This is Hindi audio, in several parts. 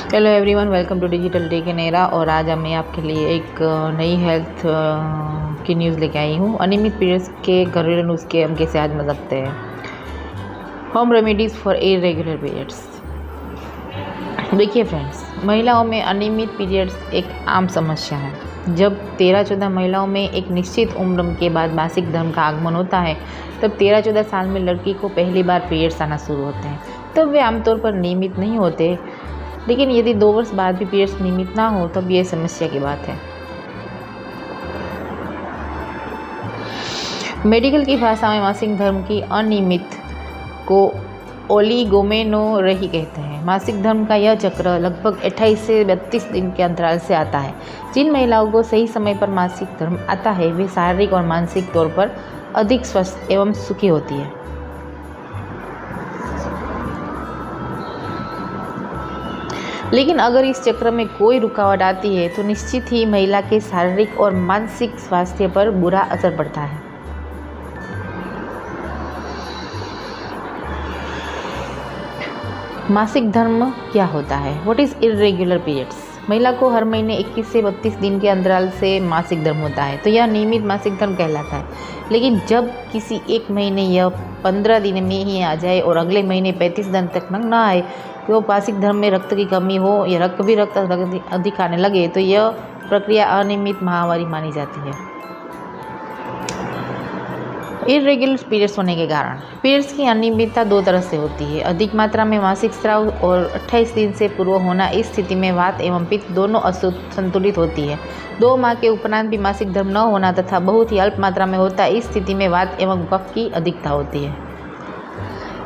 Hello everyone, welcome to digital day के नेरा। और आज मैं आपके लिए एक नई हेल्थ की न्यूज़ लेके आई हूँ। अनियमित पीरियड्स के घरेलू नुस्खे हम कैसे आजमा सकते हैं। Home remedies for irregular periods. देखिए फ्रेंड्स, महिलाओं में अनियमित पीरियड्स एक आम समस्या है। जब 13-14 महिलाओं में एक निश्चित उम्र के बाद मासिक धर्म का आगमन होता है, तब 13-14 साल में लड़की को पहली बार पीरियड्स आना शुरू होते हैं। तब वे आमतौर पर नियमित नहीं होते, लेकिन यदि 2 वर्ष बाद भी पीरियड्स नियमित ना हो तब यह समस्या की बात है। मेडिकल की भाषा में मासिक धर्म की अनियमित को ओलिगोमेनोरही कहते हैं। मासिक धर्म का यह चक्र लगभग 28 से 32 दिन के अंतराल से आता है। जिन महिलाओं को सही समय पर मासिक धर्म आता है, वे शारीरिक और मानसिक तौर पर अधिक स्वस्थ एवं सुखी होती है। लेकिन अगर इस चक्र में कोई रुकावट आती है तो निश्चित ही महिला के शारीरिक और मानसिक स्वास्थ्य पर बुरा असर पड़ता है। मासिक धर्म क्या होता है? What is irregular periods? महिला को हर महीने 21 से 32 दिन के अंतराल से मासिक धर्म होता है, तो यह नियमित मासिक धर्म कहलाता है। लेकिन जब किसी एक महीने यह 15 दिन में ही आ जाए और अगले महीने 35 दिन तक न आए, तो मासिक धर्म में रक्त की कमी हो या रक्त अधिक आने लगे, तो यह प्रक्रिया अनियमित महामारी मानी जाती है। इरेगुलर पीरियड्स होने के कारण पीरियड्स की अनियमितता 2 तरह से होती है। अधिक मात्रा में मासिक स्राव और 28 दिन से पूर्व होना। इस स्थिति में वात एवं पित्त दोनों असंतुलित होती है। 2 माह के उपरांत भी मासिक धर्म न होना तथा बहुत ही अल्प मात्रा में होता है। इस स्थिति में वात एवं कफ की अधिकता होती है।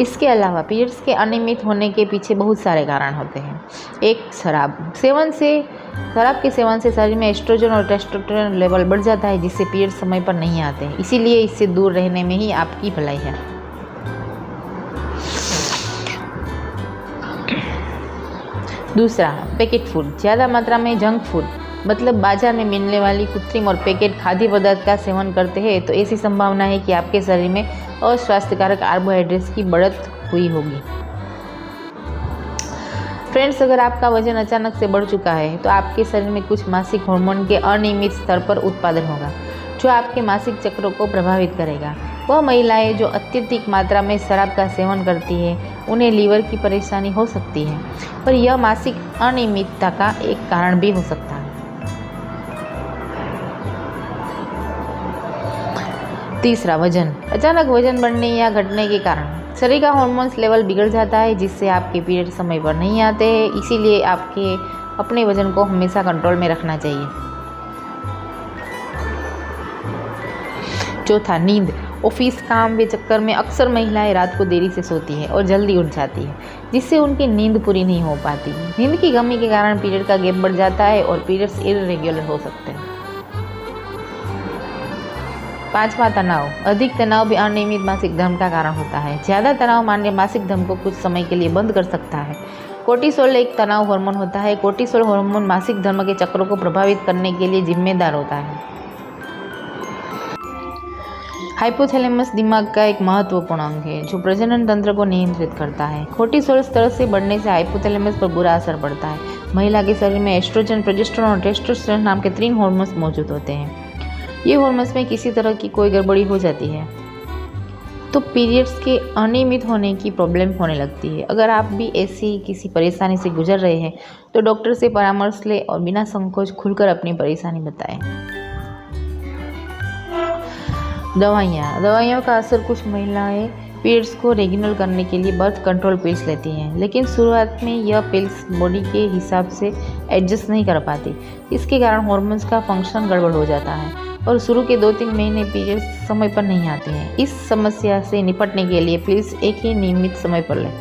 इसके अलावा पीरियड्स के अनियमित होने के पीछे बहुत सारे कारण होते हैं। एक, शराब के सेवन से शरीर में एस्ट्रोजन और टेस्टोस्टेरोन लेवल बढ़ जाता है, जिससे पीरियड्स समय पर नहीं आते हैं। इसीलिए इससे दूर रहने में ही आपकी भलाई है। दूसरा, पैकेट फूड। ज़्यादा मात्रा में जंक फूड मतलब बाजार में मिलने वाली कृत्रिम और पैकेट खाद्य पदार्थ का सेवन करते हैं, तो ऐसी संभावना है कि आपके शरीर में अस्वास्थ्यकारक कार्बोहाइड्रेट्स की बढ़त हुई होगी। फ्रेंड्स, अगर आपका वजन अचानक से बढ़ चुका है, तो आपके शरीर में कुछ मासिक हार्मोन के अनियमित स्तर पर उत्पादन होगा, जो आपके मासिक चक्रों को प्रभावित करेगा। वह महिलाएं जो अत्यधिक मात्रा में शराब का सेवन करती हैं, उन्हें लीवर की परेशानी हो सकती है और यह मासिक अनियमितता का एक कारण भी हो सकता है। तीसरा, वजन। अचानक वजन बढ़ने या घटने के कारण शरीर का हार्मोन्स लेवल बिगड़ जाता है, जिससे आपके पीरियड समय पर नहीं आते हैं। इसीलिए आपके अपने वजन को हमेशा कंट्रोल में रखना चाहिए। चौथा, नींद। ऑफिस काम के चक्कर में अक्सर महिलाएं रात को देरी से सोती है और जल्दी उठ जाती है, जिससे उनकी नींद पूरी नहीं हो पाती। नींद की कमी के कारण पीरियड का गैप बढ़ जाता है और पीरियड्स इरेगुलर हो सकते हैं। 5वां, तनाव। अधिक तनाव भी अनियमित मासिक धर्म का कारण होता है। ज़्यादा तनाव मासिक धर्म को कुछ समय के लिए बंद कर सकता है। कोर्टिसोल एक तनाव हार्मोन होता है। कोर्टिसोल हार्मोन मासिक धर्म के चक्रों को प्रभावित करने के लिए जिम्मेदार होता है। हाइपोथैलेमस दिमाग का एक महत्वपूर्ण अंग है, जो प्रजनन तंत्र को नियंत्रित करता है। कोर्टिसोल स्तर से बढ़ने से हाइपोथैलेमस पर बुरा असर पड़ता है। महिला के शरीर में एस्ट्रोजन, प्रोजेस्टेरोन और टेस्टोस्टेरोन नाम के 3 हार्मोन्स मौजूद होते हैं। ये हार्मोन्स में किसी तरह की कोई गड़बड़ी हो जाती है तो पीरियड्स के अनियमित होने की प्रॉब्लम होने लगती है। अगर आप भी ऐसी किसी परेशानी से गुजर रहे हैं, तो डॉक्टर से परामर्श लें और बिना संकोच खुलकर अपनी परेशानी बताएं। दवाइयों का असर। कुछ महिलाएं पीरियड्स को रेगुलर करने के लिए बर्थ कंट्रोल पिल्स लेती हैं, लेकिन शुरुआत में यह पिल्स बॉडी के हिसाब से एडजस्ट नहीं कर पाती। इसके कारण हार्मोन्स का फंक्शन गड़बड़ हो जाता है और शुरू के 2-3 महीने पीरियड्स समय पर नहीं आते हैं। इस समस्या से निपटने के लिए पिल्स एक ही नियमित समय पर लें।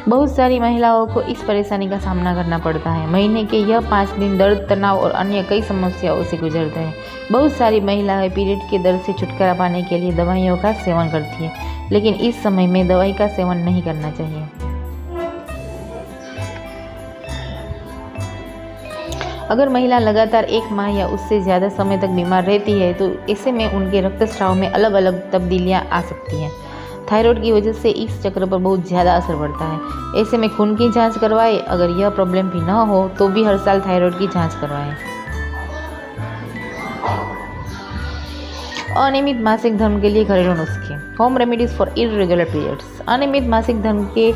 बहुत सारी महिलाओं को इस परेशानी का सामना करना पड़ता है। महीने के यह 5 दिन दर्द, तनाव और अन्य कई समस्याओं से गुजरते हैं। बहुत सारी महिलाएं पीरियड के दर्द से छुटकारा पाने के लिए दवाइयों का सेवन करती हैं, लेकिन इस समय में दवाई का सेवन नहीं करना चाहिए। अगर महिला लगातार 1 माह या उससे ज़्यादा समय तक बीमार रहती है, तो ऐसे में उनके रक्तस्राव में अलग अलग तब्दीलियां आ सकती हैं। थायराइड की वजह से इस चक्र पर बहुत ज़्यादा असर पड़ता है। ऐसे में खून की जांच करवाएं। अगर यह प्रॉब्लम भी ना हो तो भी हर साल थायराइड की जांच करवाएं। अनियमित मासिक धर्म के लिए घरेलू नुस्खे, home remedies for irregular periods. अनियमित मासिक धर्म के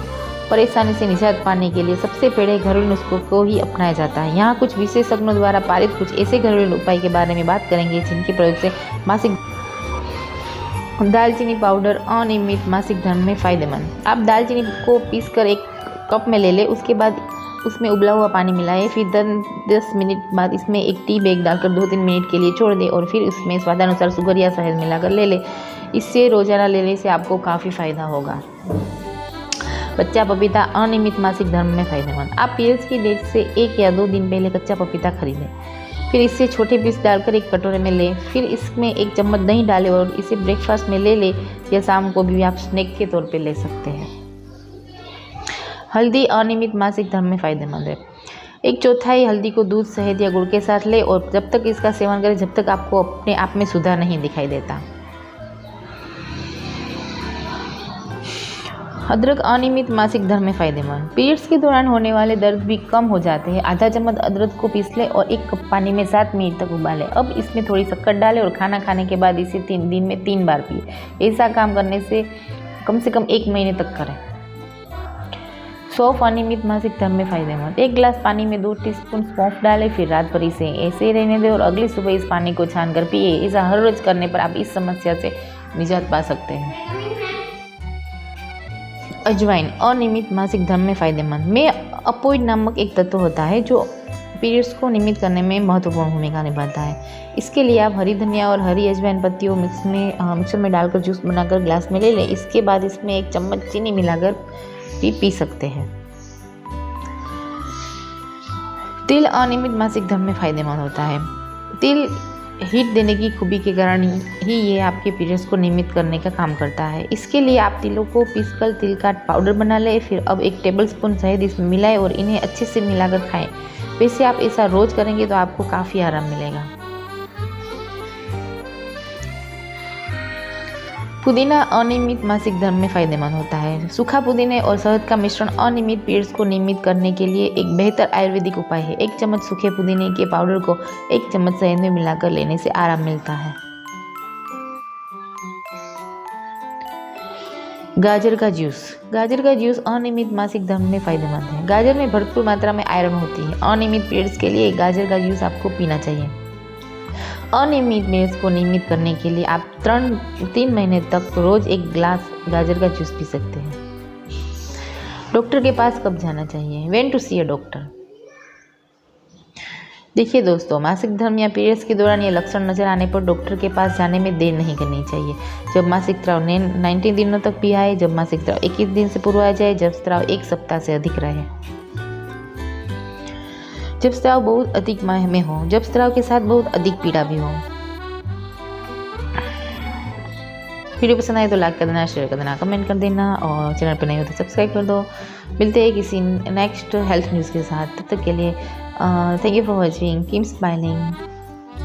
परेशानी से निजात पाने के लिए सबसे पहले घरेलू नुस्खों को ही अपनाया जाता है। यहाँ कुछ विशेषज्ञों द्वारा पारित कुछ ऐसे घरेलू उपाय के बारे में बात करेंगे जिनके प्रयोग से मासिक दालचीनी पाउडर अनियमित मासिक धर्म में फ़ायदेमंद। आप दालचीनी को पीसकर एक कप में ले लें। उसके बाद उसमें उबला हुआ पानी मिलाएं। फिर 10 मिनट बाद इसमें एक टी बैग डालकर 2-3 मिनट के लिए छोड़ दें और फिर उसमें स्वादानुसार शुगर या शहद मिलाकर ले लें। इससे रोज़ाना लेने से आपको काफ़ी फ़ायदा होगा। कच्चा पपीता अनियमित मासिक धर्म में फ़ायदेमंद। आप पीरियड्स की डेट से 1 या 2 दिन पहले कच्चा पपीता खरीदें। फिर इससे छोटे पीस डालकर एक कटोरे में लें। फिर इसमें 1 चम्मच दही डालें और इसे ब्रेकफास्ट में ले लें या शाम को भी आप स्नैक के तौर पे ले सकते हैं। हल्दी अनियमित मासिक धर्म में फ़ायदेमंद है। 1/4 हल्दी को दूध, शहद या गुड़ के साथ लें और जब तक इसका सेवन करें जब तक आपको अपने आप में सुधार नहीं दिखाई देता। अदरक अनियमित मासिक धर्म में फ़ायदेमंद। पीरियड्स के दौरान होने वाले दर्द भी कम हो जाते हैं। आधा चम्मच अदरक को पीस लें और 1 कप पानी में 7 मिनट तक उबालें। अब इसमें थोड़ी शक्कर डालें और खाना खाने के बाद इसे 3 दिन में 3 बार पिए। ऐसा काम करने से कम 1 महीने तक करें। सौंफ अनियमित मासिक धर्म में फ़ायदेमंद। 1 गिलास पानी में 2 टीस्पून सौंफ डालें। फिर रात भर इसे ऐसे ही रहने दें और अगली सुबह इस पानी को छानकर पिए। ऐसा हर रोज़ करने पर आप इस समस्या से निजात पा सकते हैं। अजवाइन अनियमित मासिक धर्म में फ़ायदेमंद। में अपोइड नामक एक तत्व होता है जो पीरियड्स को नियमित करने में महत्वपूर्ण भूमिका निभाता है। इसके लिए आप हरी धनिया और हरी अजवाइन पत्तियों मिक्सर में डालकर जूस बनाकर ग्लास में ले लें। इसके बाद इसमें 1 चम्मच चीनी मिलाकर भी पी सकते हैं। तिल अनियमित मासिक धर्म में फ़ायदेमंद होता है। तिल हीट देने की खूबी के कारण ही ये आपके पीरियड्स को नियमित करने का काम करता है। इसके लिए आप तिलों को पीसकर तिल का पाउडर बना लें। फिर अब 1 टेबलस्पून शहद इसमें मिलाएं और इन्हें अच्छे से मिलाकर खाएं। वैसे आप ऐसा रोज़ करेंगे तो आपको काफ़ी आराम मिलेगा। पुदीना अनियमित मासिक धर्म में फ़ायदेमंद होता है। सूखा पुदीने और शहद का मिश्रण अनियमित पीरियड्स को नियमित करने के लिए एक बेहतर आयुर्वेदिक उपाय है। 1 चम्मच सूखे पुदीने के पाउडर को 1 चम्मच शहद में मिलाकर लेने से आराम मिलता है। गाजर का जूस अनियमित मासिक धर्म में फ़ायदेमंद है। गाजर में भरपूर मात्रा में आयरन होती है। अनियमित पीरियड्स के लिए गाजर का जूस आपको पीना चाहिए। अनियमित पीरियड्स को नियमित करने के लिए आप 3 महीने तक रोज़ 1 गिलास गाजर का जूस पी सकते हैं। डॉक्टर के पास कब जाना चाहिए? When to see a doctor. देखिए दोस्तों, मासिक धर्म या पीरियड्स के दौरान ये लक्षण नजर आने पर डॉक्टर के पास जाने में देर नहीं करनी चाहिए। जब मासिक स्राव 19 दिनों तक भी आए, जब मासिक स्राव 21 दिन से पूर्व आ जाए, जब स्राव 1 सप्ताह से अधिक रहे, जब स्राव बहुत अधिक माह में हो, जब स्राव के साथ बहुत अधिक पीड़ा भी हो। वीडियो पसंद आए तो लाइक कर देना, शेयर कर देना, कमेंट कर देना और चैनल पर नहीं हो तो सब्सक्राइब कर दो। मिलते हैं किसी नेक्स्ट हेल्थ न्यूज़ के साथ। तब तक के लिए thank you for watching. Keep smiling.